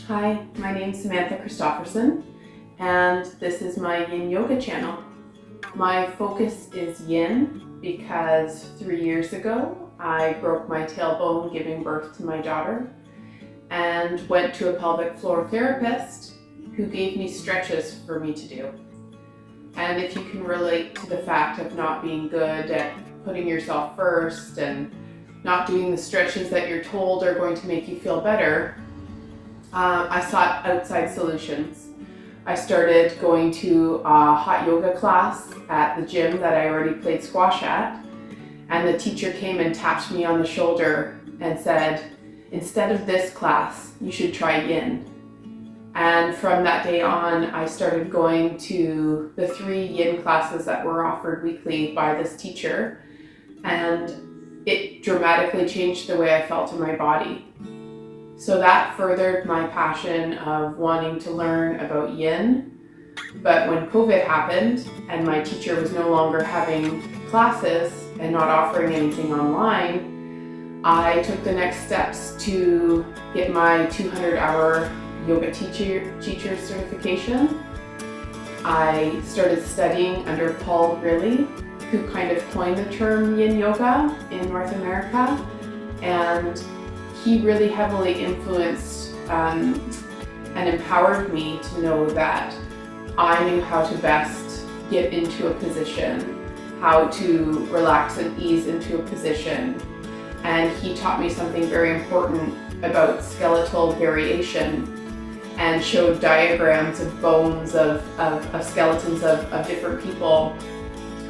Hi, my name is Samantha Christofferson, and this is my Yin Yoga channel. My focus is Yin because 3 years ago I broke my tailbone giving birth to my daughter and went to a pelvic floor therapist who gave me stretches for me to do. And if you can relate to the fact of not being good at putting yourself first and not doing the stretches that you're told are going to make you feel better, I sought outside solutions. I started going to a hot yoga class at the gym that I already played squash at, and the teacher came and tapped me on the shoulder and said, instead of this class, you should try Yin. And from that day on, I started going to the 3 Yin classes that were offered weekly by this teacher, and it dramatically changed the way I felt in my body. So that furthered my passion of wanting to learn about Yin. But when COVID happened and my teacher was no longer having classes and not offering anything online, I took the next steps to get my 200-hour yoga teacher certification. I started studying under Grilley, who kind of coined the term Yin Yoga in North America, and he really heavily influenced and empowered me to know that I knew how to best get into a position, how to relax and ease into a position. And he taught me something very important about skeletal variation and showed diagrams of bones of skeletons of different people,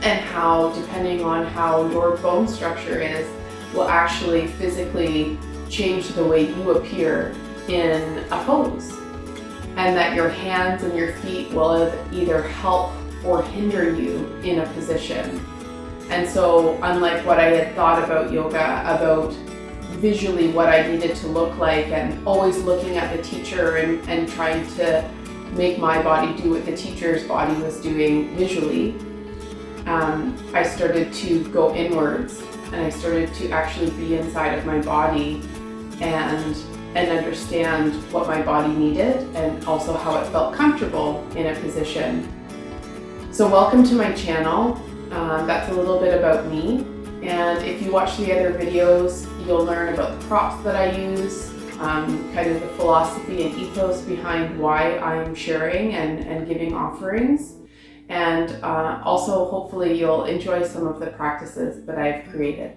and how, depending on how your bone structure is, will actually physically change the way you appear in a pose, and that your hands and your feet will either help or hinder you in a position. And so, unlike what I had thought about yoga, about visually what I needed to look like and always looking at the teacher and trying to make my body do what the teacher's body was doing visually, I started to go inwards, and I started to actually be inside of my body and understand what my body needed and also how it felt comfortable in a position. So welcome to my channel. That's a little bit about me, and if you watch the other videos, you'll learn about the props that I use, kind of the philosophy and ethos behind why I'm sharing and giving offerings, and also hopefully you'll enjoy some of the practices that I've created.